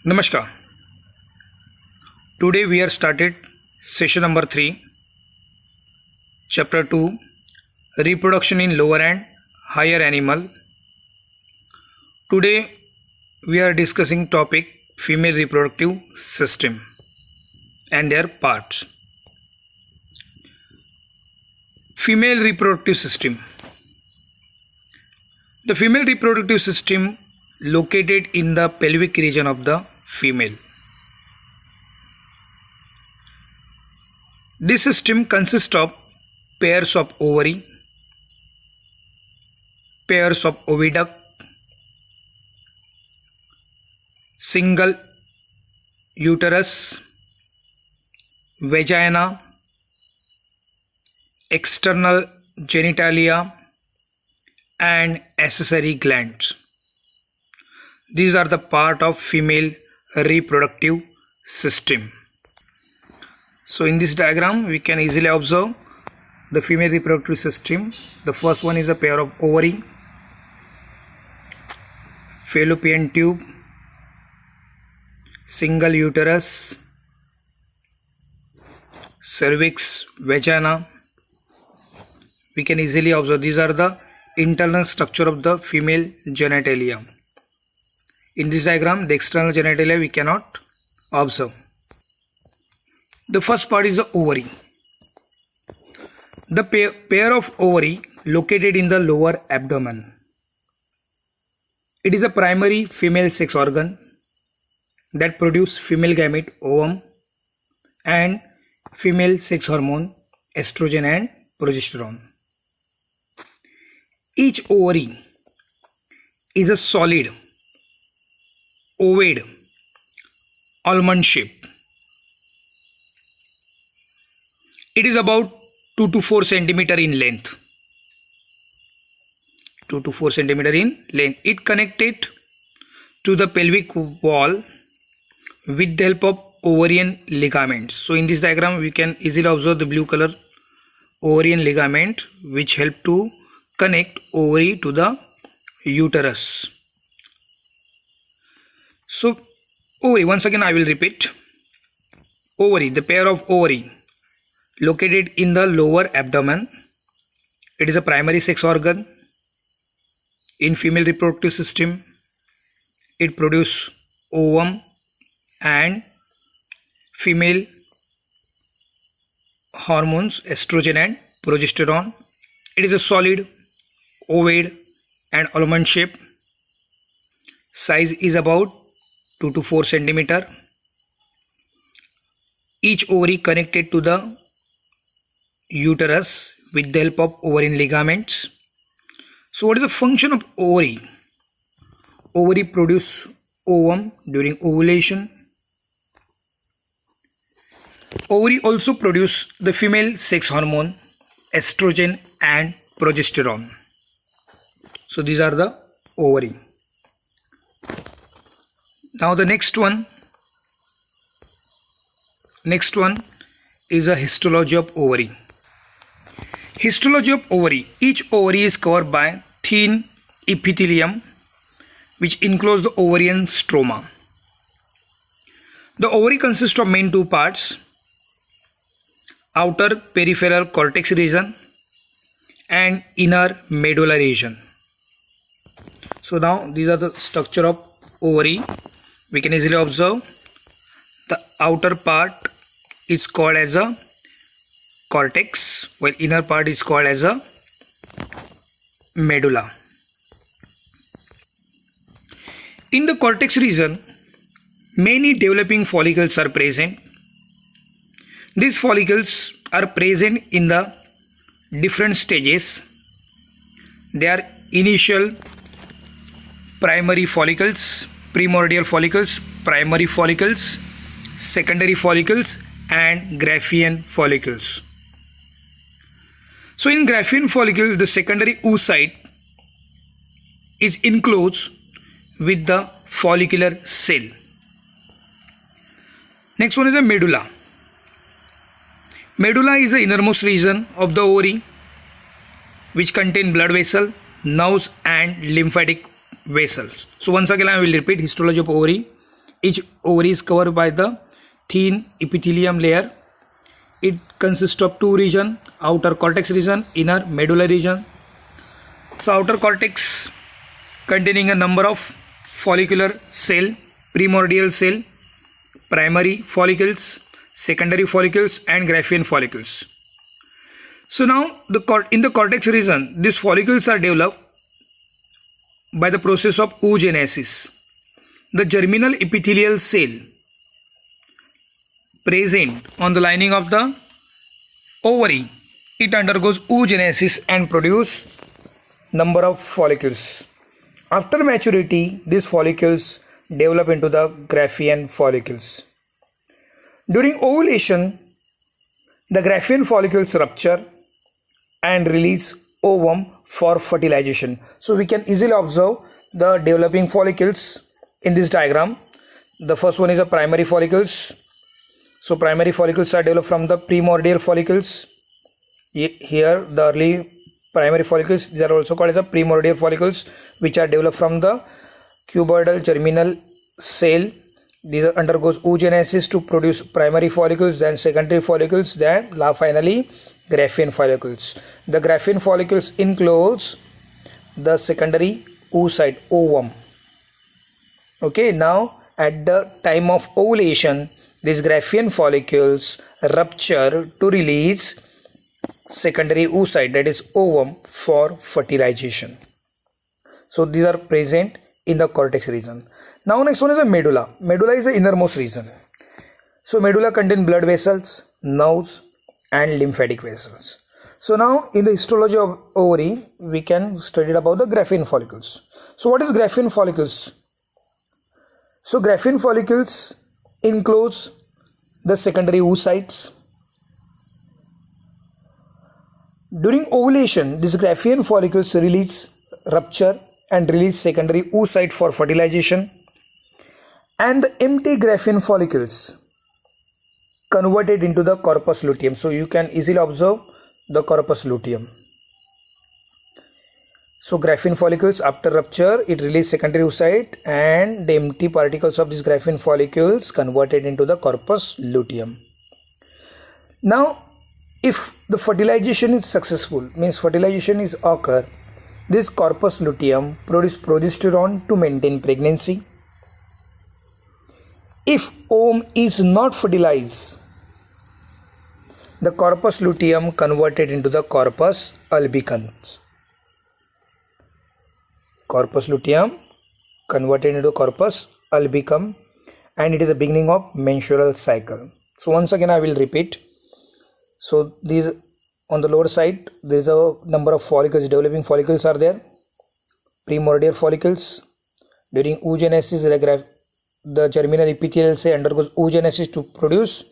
Namaskar. Today we are started session number 3, chapter 2, reproduction in lower and higher animal. Today we are discussing topic female reproductive system and their parts. Female reproductive system. The female reproductive system located in the pelvic region of the female. This system consists of pairs of ovary, pairs of oviduct, single uterus, vagina, external genitalia, and accessory glands. These are the part of female reproductive system. So in this diagram we can easily observe the female reproductive system. The first one is a pair of ovary, fallopian tube, single uterus, cervix, vagina. We can easily observe these are the internal structure of the female genitalia. In this diagram, the external genitalia we cannot observe. The first part is the ovary. The pair of ovary located in the lower abdomen. It is a primary female sex organ that produces female gamete ovum and female sex hormone estrogen and progesterone. Each ovary is a solid ovoid almond shape. It is about 2 to 4 centimeter in length. 2 to 4 centimeter in length. It connected to the pelvic wall with the help of ovarian ligaments. So in this diagram we can easily observe the blue color ovarian ligament which help to connect ovary to the uterus. So ovary, once again I will repeat. Ovary, the pair of ovary located in the lower abdomen. It is a primary sex organ in female reproductive system. It produces ovum and female hormones estrogen and progesterone. It is a solid ovoid and almond shape. Size is about 2 to 4 centimeter. Each ovary connected to the uterus with the help of ovarian ligaments. So what is the function of ovary? Ovary produce ovum during ovulation. Ovary also produce the female sex hormone estrogen and progesterone. So these are the ovary. Now the next one is a histology of ovary. Histology of ovary. Each ovary is covered by thin epithelium which enclose the ovarian stroma. The ovary consists of main two parts: outer peripheral cortex region and inner medulla region. So now these are the structure of ovary. We can easily observe the outer part is called as a cortex while inner part is called as a medulla. In the cortex region, many developing follicles are present. These follicles are present in the different stages. They are initial primary follicles, primordial follicles, primary follicles, secondary follicles, and Graafian follicles. So in Graafian follicle, the secondary oocyte is enclosed with the follicular cell. Next one is the medulla. Medulla is the innermost region of the ovary which contain blood vessel, nerves and lymphatic vessels. So once again I will repeat histology of ovary. Each ovary is covered by the thin epithelium layer. It consists of two regions, outer cortex region, inner medulla region. So outer cortex containing a number of follicular cell, primordial cell, primary follicles, secondary follicles and Graafian follicles. So now in the cortex region, these follicles are developed by the process of oogenesis. The germinal epithelial cell present on the lining of the ovary, it undergoes oogenesis and produce number of follicles. After maturity, these follicles develop into the Graafian follicles. During ovulation, the Graafian follicles rupture and release ovum for fertilization. So we can easily observe the developing follicles in this diagram. The first one is the primary follicles. So primary follicles are developed from the primordial follicles. Here the early primary follicles, these are also called as the primordial follicles, which are developed from the cuboidal germinal cell. These undergoes oogenesis to produce primary follicles, then secondary follicles, then finally Graafian follicles. The Graafian follicles includes the secondary oocyte, ovum. Okay, now at the time of ovulation, these Graafian follicles rupture to release secondary oocyte, that is ovum, for fertilization. So these are present in the cortex region. Now next one is the medulla. Medulla is the innermost region. So medulla contains blood vessels, nerves and lymphatic vessels. So now in the histology of ovary, we can study about the Graafian follicles. So what is Graafian follicles? So Graafian follicles includes the secondary oocytes. During ovulation, these Graafian follicles rupture and release secondary oocyte for fertilization, and the empty Graafian follicles converted into the corpus luteum. So you can easily observe the corpus luteum. So Graafian follicles, after rupture, it releases secondary oocyte and the empty particles of these Graafian follicles converted into the corpus luteum. Now if the fertilization is successful, means fertilization is occur, this corpus luteum produce progesterone to maintain pregnancy. If ovum is not fertilized, the corpus luteum converted into the corpus albicans. Corpus luteum converted into corpus albicum, and it is the beginning of menstrual cycle. So once again I will repeat. So these on the lower side, there is a number of follicles, developing follicles are there. Primordial follicles. During oogenesis, the germinal epithelial cell undergoes oogenesis to produce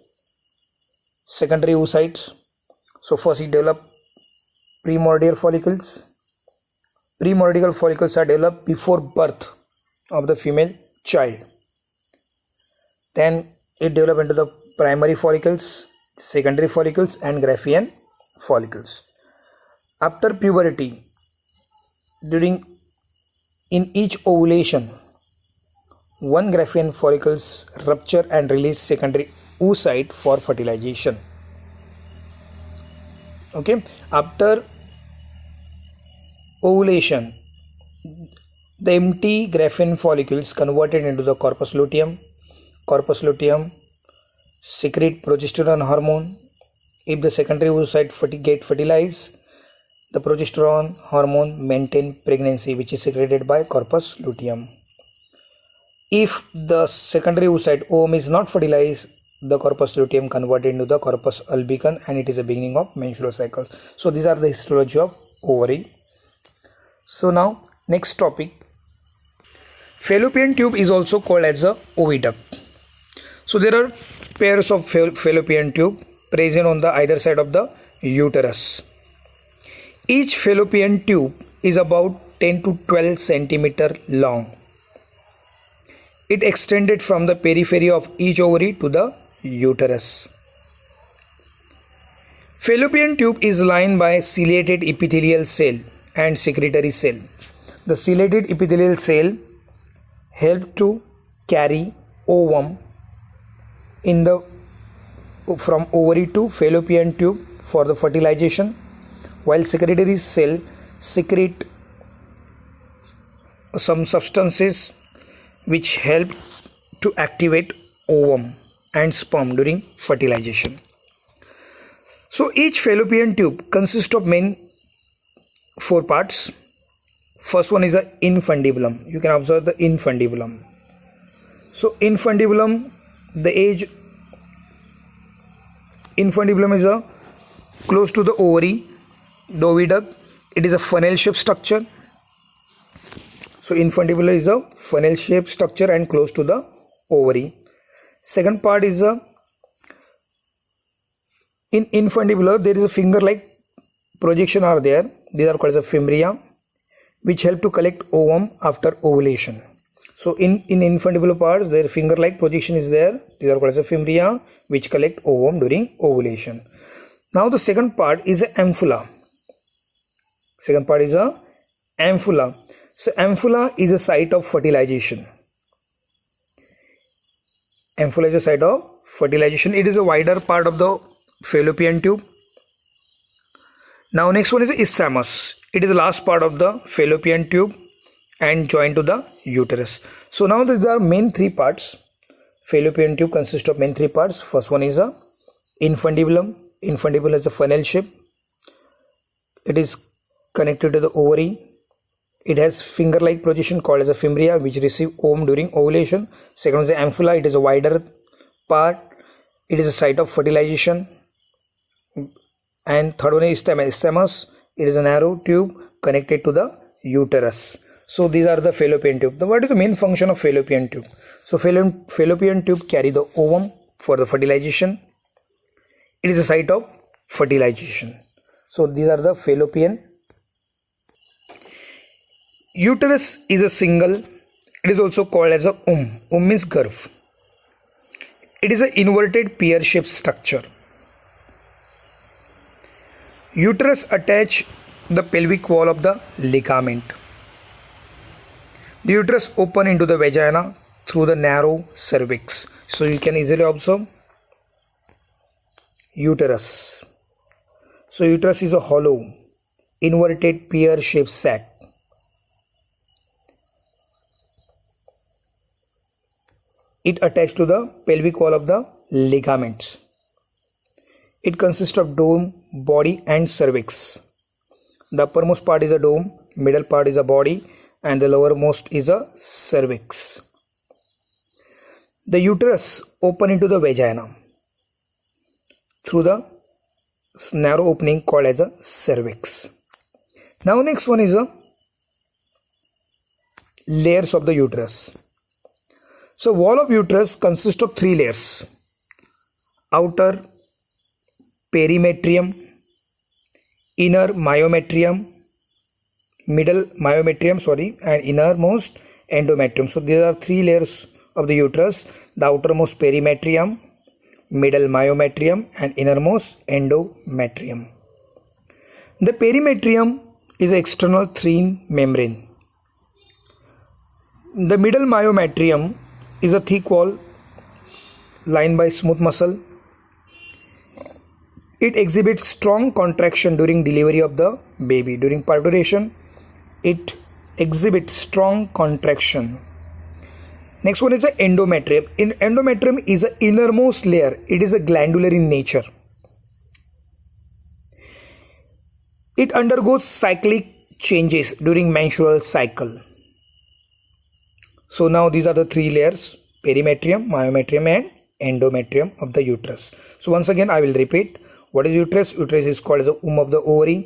secondary oocytes. So first it develops primordial follicles. Primordial follicles are developed before birth of the female child. Then it develops into the primary follicles, secondary follicles and Graafian follicles. After puberty, in each ovulation, one Graafian follicles rupture and release secondary oocyte for fertilization. Okay, after ovulation, the empty Graafian follicles converted into the corpus luteum. Corpus luteum secrete progesterone hormone. If the secondary oocyte get fertilized, the progesterone hormone maintain pregnancy, which is secreted by corpus luteum. If the secondary oocyte ovum is not fertilized, the corpus luteum converted into the corpus albicans, and it is the beginning of menstrual cycle. So these are the histology of ovary. So now next topic, fallopian tube is also called as a oviduct. So there are pairs of fallopian tube present on the either side of the uterus. Each fallopian tube is about 10 to 12 centimeter long. It extended from the periphery of each ovary to the uterus. Fallopian tube is lined by ciliated epithelial cell and secretory cell. The ciliated epithelial cell help to carry ovum in the from ovary to fallopian tube for the fertilization, while secretory cell secrete some substances which help to activate ovum and sperm during fertilization. So each fallopian tube consists of main 4 parts. First one is the infundibulum. You can observe the infundibulum. So infundibulum, infundibulum is a close to the ovary, the oviduct. It is a funnel shaped structure. So infundibulum is a funnel shaped structure and close to the ovary. Second part is in infundibular there is a finger like projection are there. These are called as a fimbria, which help to collect ovum after ovulation. So in infundibular parts their finger like projection is there. These are called as a fimbria, which collect ovum during ovulation. Now the second part is a ampulla. Second part is a ampulla. So ampulla is a site of fertilization. Ampulla is a site of fertilization. It is a wider part of the fallopian tube. Now next one is the isthmus. It is the last part of the fallopian tube and joined to the uterus. So now these are main 3 parts. Fallopian tube consists of main 3 parts. First one is a infundibulum. Infundibulum is a funnel shape. It is connected to the ovary. It has finger-like projection called as a fimbria, which receive ovum during ovulation. Second is the ampulla. It is a wider part. It is a site of fertilization. And third one is isthmus. It is a narrow tube connected to the uterus. So these are the fallopian tube. What is the main function of fallopian tube? So fallopian tube carry the ovum for the fertilization. It is a site of fertilization. So these are the fallopian. Uterus is a single. It is also called as a means garv. It is an inverted pear-shaped structure. Uterus attach the pelvic wall of the ligament. The uterus open into the vagina through the narrow cervix. So you can easily observe uterus. So uterus is a hollow, inverted pear-shaped sac. It attached to the pelvic wall of the ligaments. It consists of dome, body and cervix. The uppermost part is a dome, middle part is a body and the lowermost is a cervix. The uterus open into the vagina through the narrow opening called as a cervix. Now next one is a layers of the uterus. So wall of uterus consists of 3 layers. Outer perimetrium, inner myometrium, middle myometrium and innermost endometrium. So these are 3 layers of the uterus: the outermost perimetrium, middle myometrium and innermost endometrium. The perimetrium is an external thin membrane. The middle myometrium is a thick wall lined by smooth muscle. It exhibits strong contraction during delivery of the baby. During parturition, it exhibits strong contraction. Next one is the endometrium. In endometrium is an innermost layer. It is a glandular in nature. It undergoes cyclic changes during menstrual cycle. So now these are the 3 layers: perimetrium, myometrium and endometrium of the uterus. So once again I will repeat. What is uterus? Uterus is called as the womb of the ovary.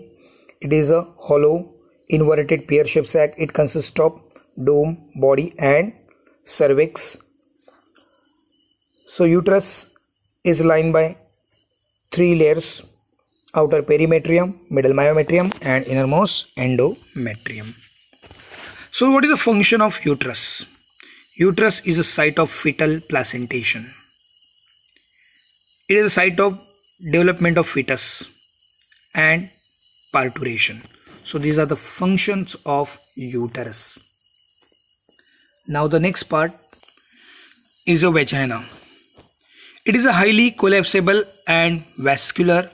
It is a hollow, inverted pear-shaped sac. It consists of dome, body and cervix. So uterus is lined by 3 layers: outer perimetrium, middle myometrium and innermost endometrium. So what is the function of uterus? Uterus is a site of fetal placentation. It is a site of development of fetus and parturition. So these are the functions of uterus. Now the next part is a vagina. It is a highly collapsible and vascular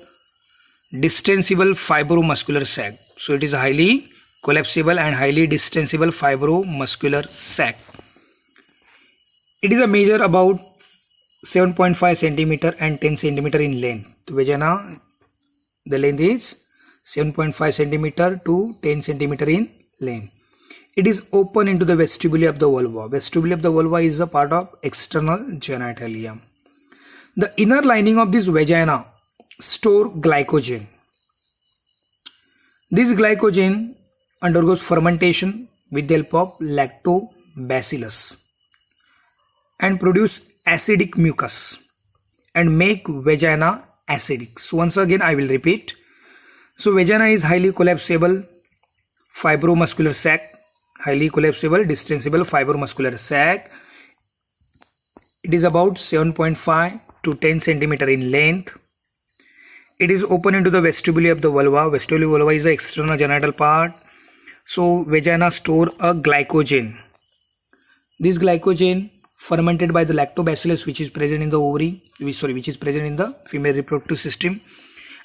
distensible fibromuscular sac. So it is a highly collapsible and highly distensible fibromuscular sac. It is a measure about 7.5 centimeter and 10 centimeter in length. The vagina, the length is 7.5 centimeter to 10 centimeter in length. It is open into the vestibule of the vulva. Vestibule of the vulva is a part of external genitalia. The inner lining of this vagina store glycogen. This glycogen undergoes fermentation with the help of lactobacillus and produce acidic mucus and make vagina acidic. So once again I will repeat. So vagina is highly collapsible fibromuscular sac, highly collapsible distensible fibromuscular sac. It is about 7.5 to 10 centimeter in length. It is open into the vestibule of the vulva. Vestibule of the vulva is the external genital part. So vagina store a glycogen. This glycogen fermented by the lactobacillus which is present in the ovary, which is present in the female reproductive system,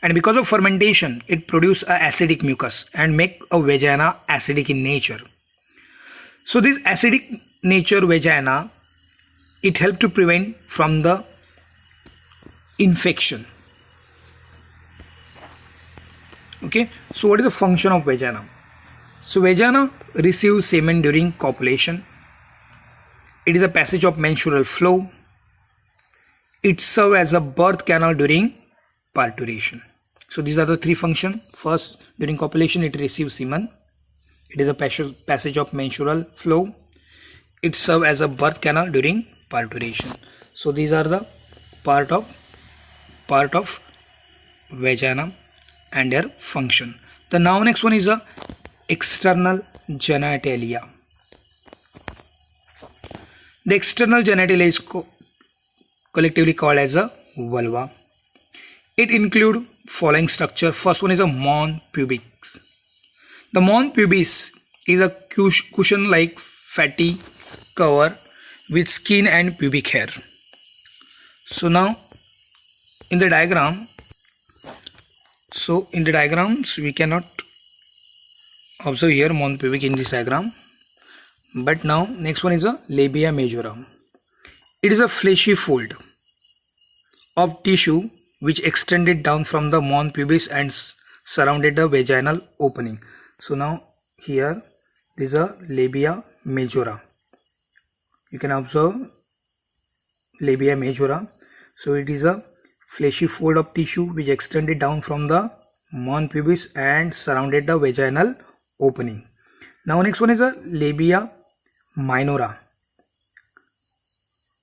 and because of fermentation it produce a acidic mucus and make a vagina acidic in nature. So this acidic nature vagina, it helps to prevent from the infection. Okay, so what is the function of vagina? So vagina receives semen during copulation. It is a passage of menstrual flow. It serves as a birth canal during parturition. So these are the three functions. First, during copulation it receives semen. It is a passage of menstrual flow. It serves as a birth canal during parturition. So these are the part of vagina and their function. The now next one is a external genitalia. The external genitalia is collectively called as a vulva. It includes following structure. First one is a mons pubis. The mons pubis is a cushion-like fatty cover with skin and pubic hair. So now in the diagram, we cannot observe here mons pubis in this diagram. But now next one is a labia majora. It is a fleshy fold of tissue which extended down from the mons pubis and surrounded the vaginal opening. So now here is a labia majora. You can observe labia majora. So it is a fleshy fold of tissue which extended down from the mons pubis and surrounded the vaginal opening. Now next one is a labia minora.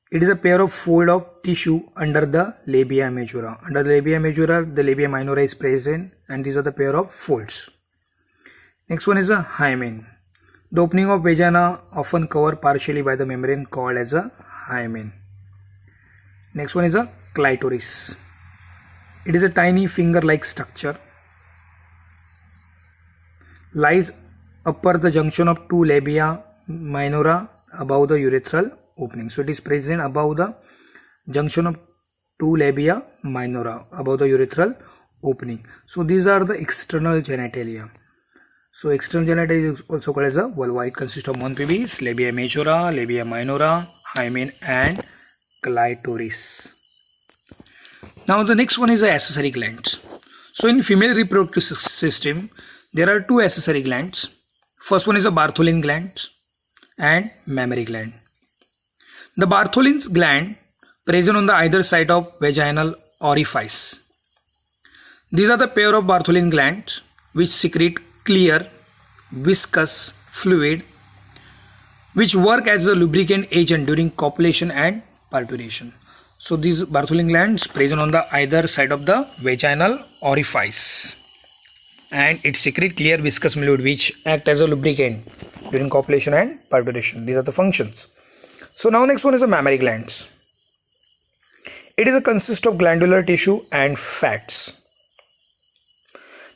It is a pair of fold of tissue under the labia majora. Under the labia majora, the labia minora is present, and these are the pair of folds. Next one is a hymen. The opening of vagina often covered partially by the membrane called as a hymen. Next one is a clitoris. It is a tiny finger-like structure. Lies upper the junction of two labia minora above the urethral opening. So it is present above the junction of two labia minora above the urethral opening. So these are the external genitalia. So external genitalia is also called as a vulva. It consists of mons pubis, labia majora, labia minora, hymen and clitoris. Now the next one is the accessory glands. So in female reproductive system there are two accessory glands. First one is a Bartholin gland and mammary gland. The Bartholin's gland present on the either side of vaginal orifice. These are the pair of Bartholin glands which secrete clear, viscous fluid which work as a lubricant agent during copulation and parturition. So these Bartholin glands present on the either side of the vaginal orifice, and it secrete clear viscous fluid which act as a lubricant during copulation and parturition. These are the functions. So now next one is the mammary glands. It is a consist of glandular tissue and fats.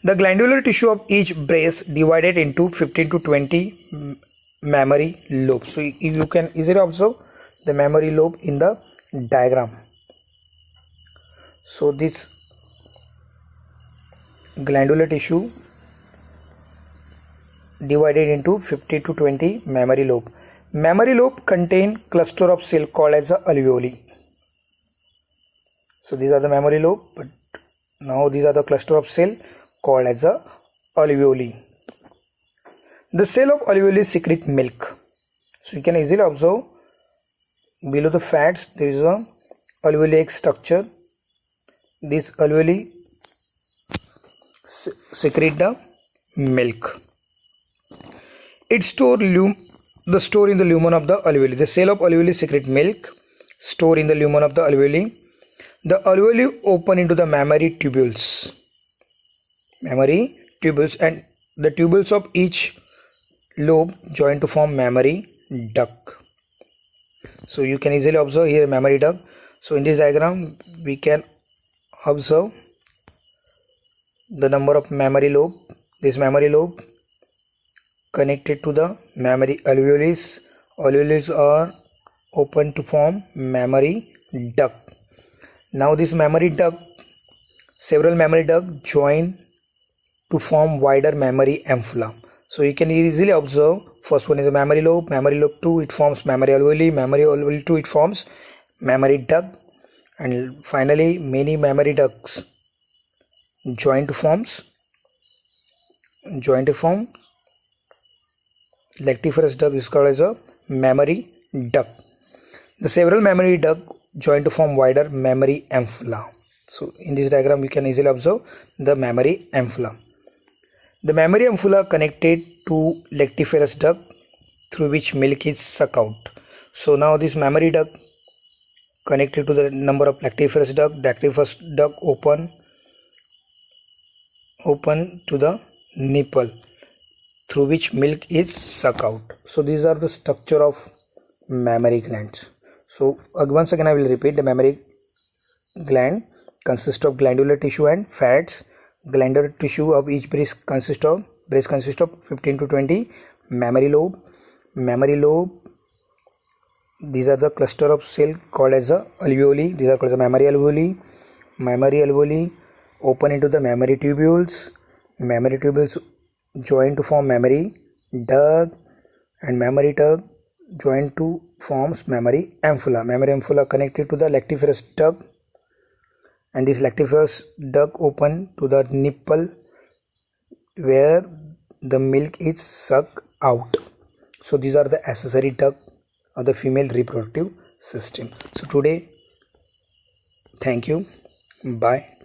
The glandular tissue of each breast divided into 15 to 20 mammary lobes. So you can easily observe the mammary lobe in the diagram. So this glandular tissue divided into 50 to 20 mammary lobe. Mammary lobe contain cluster of cell called as the alveoli. So these are the mammary lobe, but now these are the cluster of cell called as the alveoli. The cell of alveoli secrete milk. So you can easily observe below the fats there is a alveoleic structure. This alveoli secrete the milk. It store in the lumen of the alveoli. The cell of alveoli secrete milk, store in the lumen of the alveoli. The alveoli open into the mammary tubules. Mammary tubules, and the tubules of each lobe join to form mammary duct. So you can easily observe here mammary duct. So in this diagram we can observe the number of mammary lobe. This mammary lobe connected to the mammary alveolus. Alveolus are open to form mammary duct. Now this mammary duct, several mammary duct join to form wider mammary ampulla. So you can easily observe, first one is the mammary lobe 2 it forms mammary alveoli 2 it forms mammary duct, and finally many mammary ducts join to form lactiferous duct is called as a mammary duct. The several mammary duct join to form wider mammary ampulla. So in this diagram we can easily observe the mammary ampulla. The mammary ampulla connected to lactiferous duct through which milk is sucked out. So now this mammary duct connected to the number of lactiferous duct open to the nipple through which milk is sucked out. So these are the structure of mammary glands. So once again I will repeat, the mammary gland consists of glandular tissue and fats. Glandular tissue of each breast consists of 15 to 20 mammary lobe. These are the cluster of cell called as the alveoli. These are called the mammary alveoli open into the mammary tubules. Mammary tubules join to form mammary duct, and mammary duct join to forms mammary ampulla. Mammary ampulla connected to the lactiferous duct, and this lactiferous duct open to the nipple where the milk is sucked out. So these are the accessory duct of the female reproductive system. So today, thank you, bye.